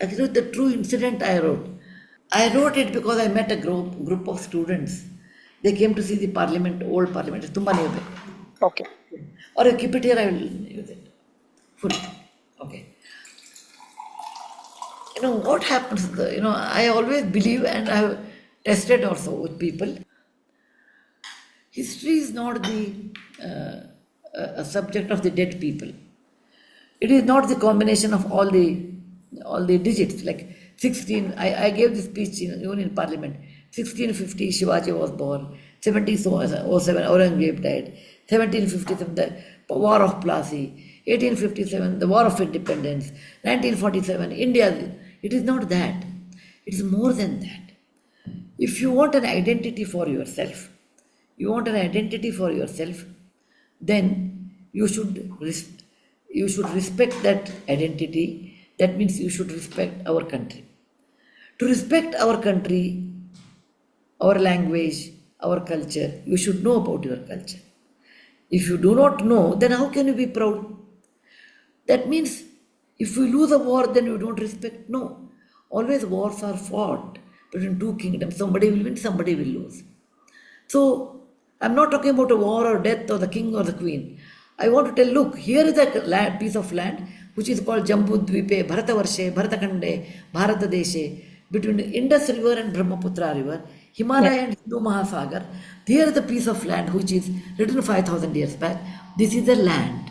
Actually, the true incident I wrote. I wrote it because I met a group of students. They came to see the parliament, old parliament. Tumba nearby.
Okay.
Or you keep it here, I will use it. Full. Okay. What happens, I always believe, and I have tested also with people. History is not a subject of the dead people. It is not the combination of all the digits, like 16. I gave this speech even in Parliament. 1650 Shivaji was born. 1707 Aurangzeb died. 1757 the War of Plassey. 1857 the War of Independence. 1947 India. It is not that. It is more than that. If you want an identity for yourself, you want an identity for yourself, then you should respect that identity. That means you should respect our country. To respect our country, our language, our culture, you should know about your culture. If you do not know, then how can you be proud? That means if we lose a war, then you don't respect. No. Always wars are fought between two kingdoms. Somebody will win, somebody will lose. So I'm not talking about a war or death or the king or the queen. I want to tell, look, here is a piece of land which is called Jambudvipe, Bharatavarshe, Bharatakande, Bharatadeshe, between Indus River and Brahmaputra River, Himalaya and Hindu Mahasagar. Here is a piece of land which is written 5,000 years back. This is a land.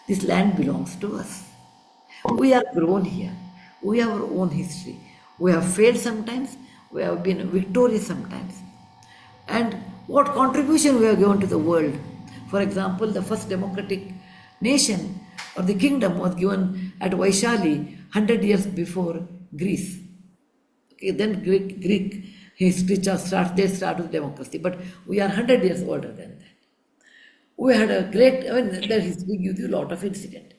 This land belongs to us. We are grown here. We have our own history. We have failed sometimes. We have been victorious sometimes. And what contribution we have given to the world. For example, the first democratic nation or the kingdom was given at Vaishali 100 years before Greece. Okay, then Greek history start with democracy, but we are 100 years older than that. We had a great, the history gives you a lot of incident.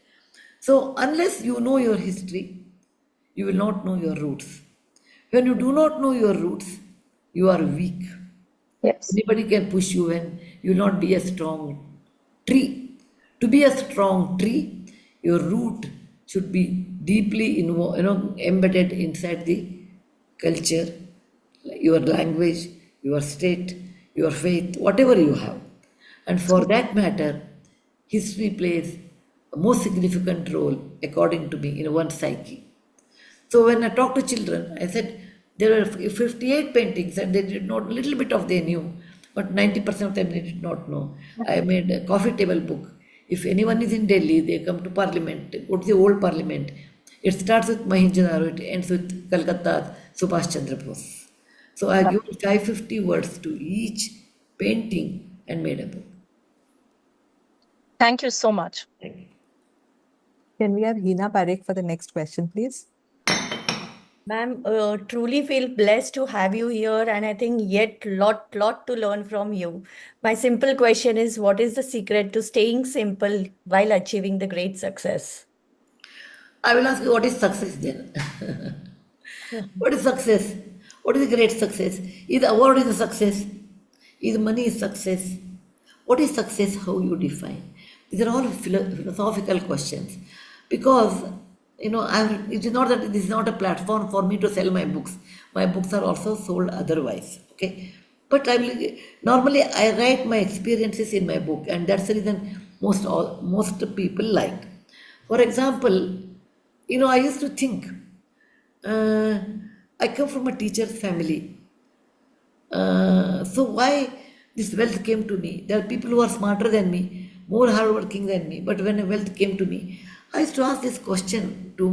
So unless you know your history, you will not know your roots. When you do not know your roots, you are weak.
Yes.
Anybody can push you when you will not be a strong tree. To be a strong tree, your root should be deeply embedded inside the culture, your language, your state, your faith, whatever you have. And for that matter, history plays a most significant role, according to me, in one's psyche. So when I talk to children, I said there were 58 paintings and they did not, little bit of they knew, but 90% of them they did not know. I made a coffee table book. If anyone is in Delhi, they come to Parliament, go to the old Parliament. It starts with Mohenjo-daro, it ends with Calcutta's Subhash Chandra Bose. So I give 550 words to each painting and made a book.
Thank you so much.
Thank you.
Can we have Hina Parekh for the next question, please?
Ma'am, truly feel blessed to have you here, and I think yet lot to learn from you. My simple question is, what is the secret to staying simple while achieving the great success?
I will ask you, what is success then? What is success? What is a great success? Is the award is a success? Is money is success? What is success? How you define? These are all philosophical questions. Because, it is not that this is not a platform for me to sell my books. My books are also sold otherwise. Okay. But normally I write my experiences in my book, and that's the reason most people liked. For example, I used to think, I come from a teacher's family. So why this wealth came to me? There are people who are smarter than me, more hardworking than me. But when wealth came to me, I used to ask this question to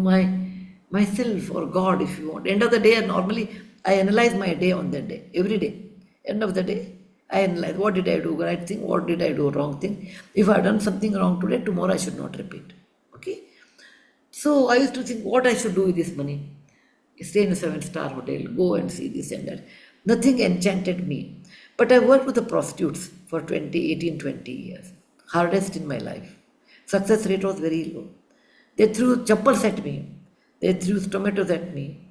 myself or God, if you want. End of the day, normally I analyze my day on that day, every day. End of the day, I analyze what did I do right thing, what did I do wrong thing. If I have done something wrong today, tomorrow I should not repeat. Okay. So I used to think what I should do with this money. Stay in a 7-star hotel, go and see this and that. Nothing enchanted me. But I worked with the prostitutes for 20 years. Hardest in my life. Success rate was very low. They threw chappals at me. They threw tomatoes at me.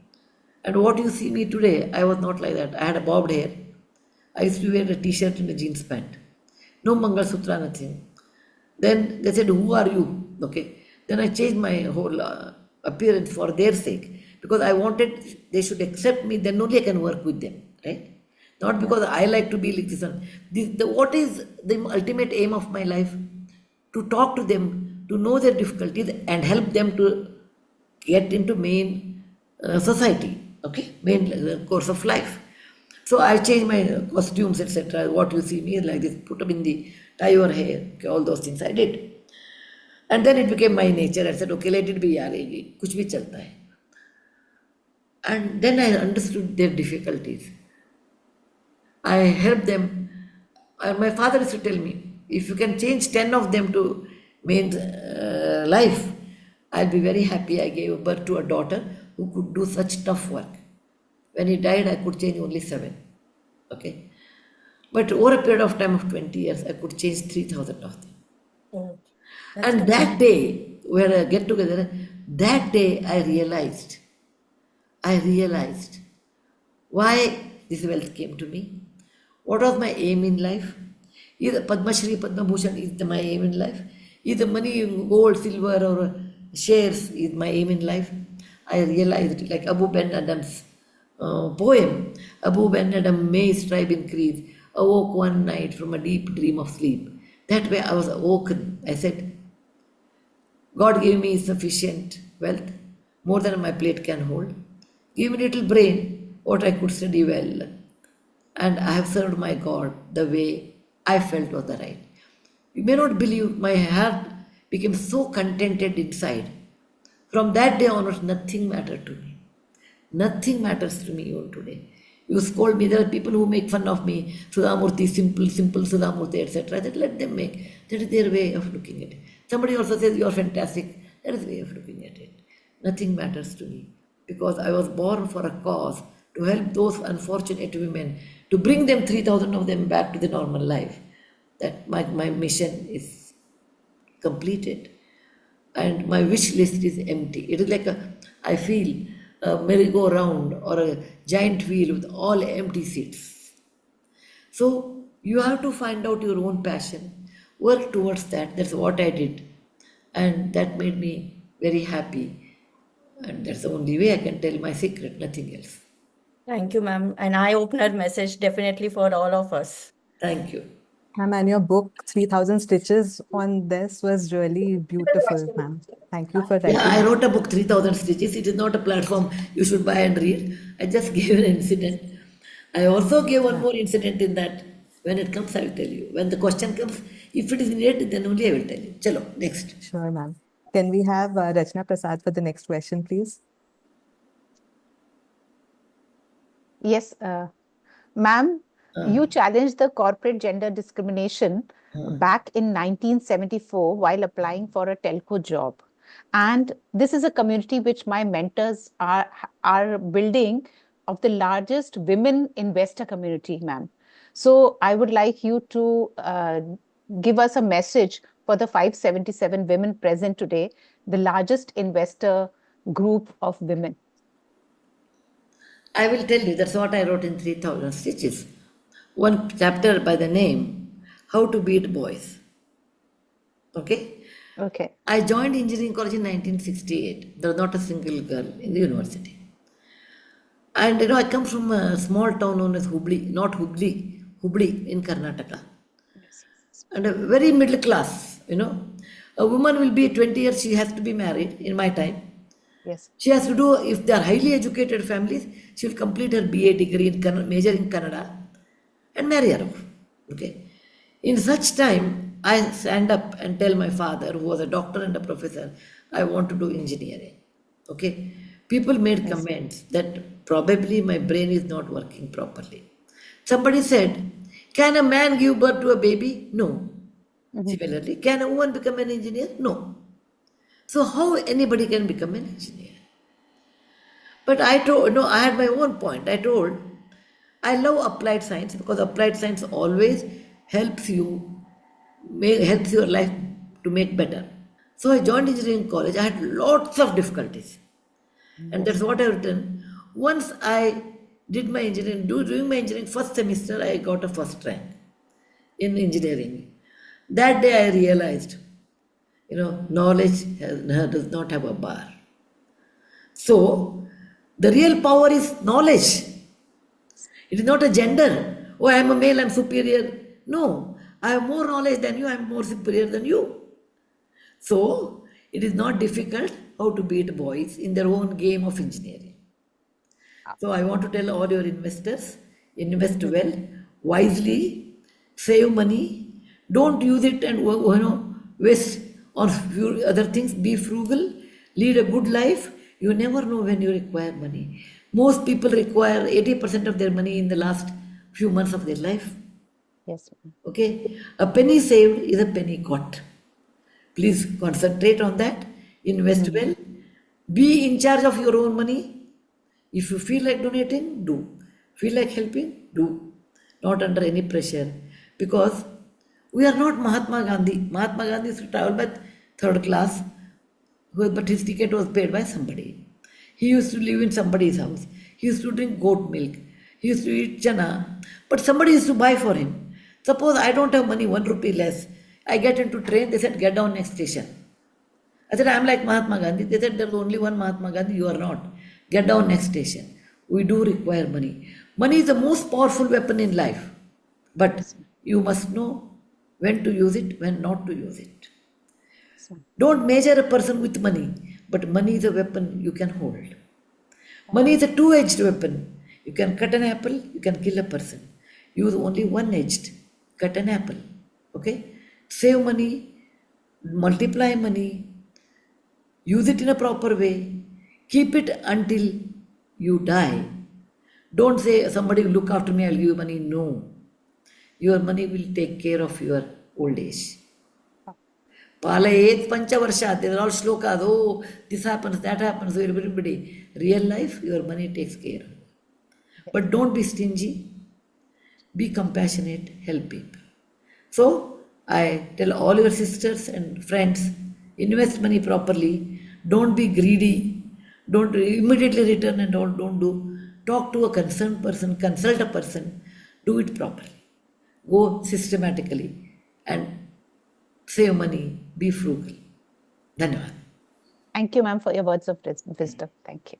And what you see me today, I was not like that. I had a bobbed hair. I used to wear a t-shirt and a jeans pant. No Mangal Sutra, nothing. Then they said, who are you? Okay. Then I changed my whole appearance for their sake. Because I wanted they should accept me, then only I can work with them. Right? Not because I like to be like this one. What is the ultimate aim of my life? To talk to them, to know their difficulties and help them to get into main society, okay, main course of life. So I changed my costumes, etc. What you see me like this, put up in the tie your hair, okay, all those things I did. And then it became my nature. I said, okay, let it be, yaar, kuch bhi chalta hai. And then I understood their difficulties. I helped them. My father used to tell me, if you can change 10 of them to main life, I'll be very happy. I gave birth to a daughter who could do such tough work. When he died, I could change only 7. Okay. But over a period of time of 20 years, I could change 3,000 of them.
Oh, that's
And
good.
that day, where I get together, that day I realized why this wealth came to me. What was my aim in life? Either Padma Shri, Padma Bhushan is my aim in life. Either money, gold, silver, or shares is my aim in life. I realized, like Abu Ben Adam's poem, Abu Ben Adam, may his tribe increase, awoke one night from a deep dream of sleep. That way I was awoken. I said, God gave me sufficient wealth, more than my plate can hold. Give me little brain, what I could study well. And I have served my God the way I felt was the right. You may not believe, my heart became so contented inside. From that day onwards, nothing mattered to me. Nothing matters to me even today. You scold me, there are people who make fun of me, Sudha Murty, simple Sudha Murty, etc. I said, let them make. That is their way of looking at it. Somebody also says, you are fantastic. That is the way of looking at it. Nothing matters to me. Because I was born for a cause to help those unfortunate women, to bring them 3,000 of them back to the normal life. That my mission is completed. And my wish list is empty. It is like I feel a merry-go-round or a giant wheel with all empty seats. So you have to find out your own passion, work towards that. That's what I did. And that made me very happy. And that's the only way I can tell my secret, nothing else.
Thank you, ma'am. An eye-opener message definitely for all of us.
Thank you.
Ma'am, and your book, 3,000 Stitches on this was really beautiful, ma'am. Thank you for writing.
Yeah, I wrote a book, 3,000 Stitches. It is not a platform you should buy and read. I just gave an incident. I also gave one more incident in that. When it comes, I will tell you. When the question comes, if it is needed, then only I will tell you. Chalo, next.
Sure, ma'am. Can we have Rachna Prasad for the next question, please?
Yes, ma'am, you challenged the corporate gender discrimination back in 1974 while applying for a telco job. And this is a community which my mentors are building of the largest women investor community, ma'am. So I would like you to give us a message for the 577 women present today, the largest investor group of women.
I will tell you, that's what I wrote in 3,000 Stitches. One chapter by the name, How to Beat Boys. Okay?
Okay.
I joined engineering college in 1968. There was not a single girl in the university. And I come from a small town known as Hubli, not Hubli, Hubli in Karnataka. And a very middle class, A woman will be 20 years, she has to be married in my time.
Yes.
She has to do, if they are highly educated families, she will complete her BA degree in major in Kannada and marry her off. Okay. In such time, I stand up and tell my father, who was a doctor and a professor, I want to do engineering. Okay. People made comments that probably my brain is not working properly. Somebody said, can a man give birth to a baby? No. Similarly, can a woman become an engineer? No. So how anybody can become an engineer? But I had my own point. I told, I love applied science because applied science always helps your life to make better. So I joined engineering college. I had lots of difficulties. And that's what I've written. Once I did my engineering, during my engineering first semester, I got a first rank in engineering. That day I realized, knowledge does not have a bar. So, the real power is knowledge. It is not a gender. Oh, I am a male, I am superior. No, I have more knowledge than you, I am more superior than you. So, it is not difficult how to beat boys in their own game of engineering. So, I want to tell all your investors, invest well, wisely, save money, don't use it and waste on few other things. Be frugal, lead a good life. You never know when you require money. Most people require 80% of their money in the last few months of their life.
Yes.
Okay, a penny saved is a penny got. Please concentrate on that. Invest well. Be in charge of your own money. If you feel like donating, do. Feel like helping, do. not under any pressure, because we are not Mahatma Gandhi. Mahatma Gandhi used to travel by third class, but his ticket was paid by somebody. He used to live in somebody's house. He used to drink goat milk. He used to eat chana, but somebody used to buy for him. Suppose I don't have money, 1 rupee less. I get into train, they said, get down next station. I said, I'm like Mahatma Gandhi. They said, there's only one Mahatma Gandhi, you are not. Get down next station. We do require money. Money is the most powerful weapon in life. But you must know when to use it, when not to use it. Don't measure a person with money, but money is a weapon you can hold. Money is a two-edged weapon. You can cut an apple, you can kill a person. Use only one-edged. Cut an apple. Okay? Save money, multiply money, use it in a proper way, keep it until you die. Don't say, somebody will look after me, I'll give you money. No. Your money will take care of your old age. Palayet Panchavarsha, there are all shlokas, oh, this happens, that happens, so everybody. Real life, your money takes care. But don't be stingy, be compassionate, help people. So, I tell all your sisters and friends, invest money properly, don't be greedy, don't immediately return and don't do. Talk to a concerned person, consult a person, do it properly. Go systematically and save money, be frugal. Dhanyavad.
Thank you, ma'am, for your words of wisdom. Thank you.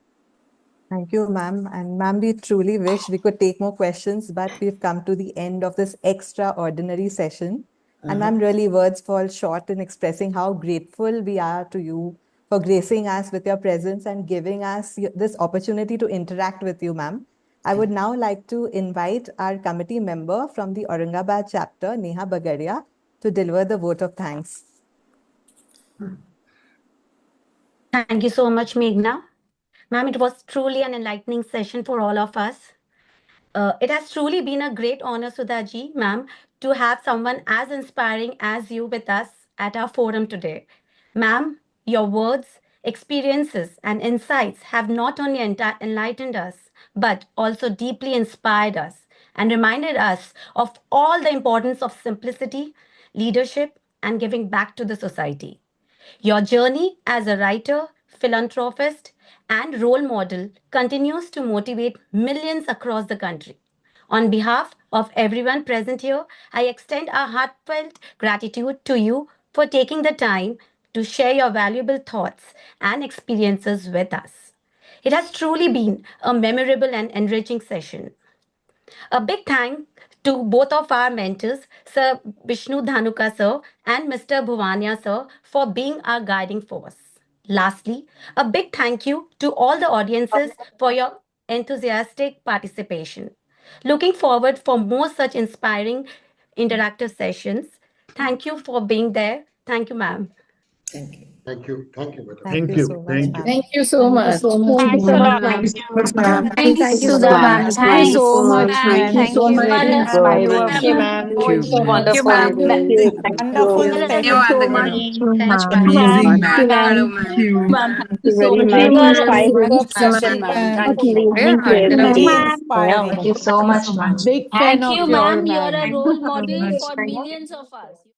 Thank you, ma'am. And ma'am, we truly wish we could take more questions, but we've come to the end of this extraordinary session. And ma'am, really words fall short in expressing how grateful we are to you for gracing us with your presence and giving us this opportunity to interact with you, ma'am. I would now like to invite our committee member from the Aurangabad chapter, Neha Bagaria, to deliver the vote of thanks.
Thank you so much, Meghna. Ma'am, it was truly an enlightening session for all of us. It has truly been a great honor, Sudhaji, ma'am, to have someone as inspiring as you with us at our forum today. Ma'am, your words, experiences, and insights have not only enlightened us, but also deeply inspired us and reminded us of all the importance of simplicity, leadership, and giving back to the society. Your journey as a writer, philanthropist, and role model continues to motivate millions across the country. On behalf of everyone present here, I extend our heartfelt gratitude to you for taking the time to share your valuable thoughts and experiences with us. It has truly been a memorable and enriching session. A big thank to both of our mentors, Sir Vishnu Dhanuka sir and Mr. Bhuvania sir, for being our guiding force. Lastly, a big thank you to all the audiences for your enthusiastic participation. Looking forward for more such inspiring interactive sessions. Thank you for being there. Thank you, ma'am.
Thank you.
Thank you. Thank you, madam.
Thank you so much, ma'am.
Thank you so much.
Thanks a lot, ma'am.
Thank you, Sudha ma'am.
Thank you so much,
Thank
ma'am.
you
It
so
was
much.
very inspiring.
Thank you, ma'am.
So
Thank you,
wonderful.
ma'am. Wonderful
Thank
session.
you,
Thank you, ma'am.
Amazing,
Thank you, ma'am.
Thank you.
Thank you very much.
Superb session, ma'am.
Thank you. Very inspiring.
Thank you so much, ma'am.
Big fan
Thank
of
you,
your
ma'am. You're a
ma'am.
role model for millions of us.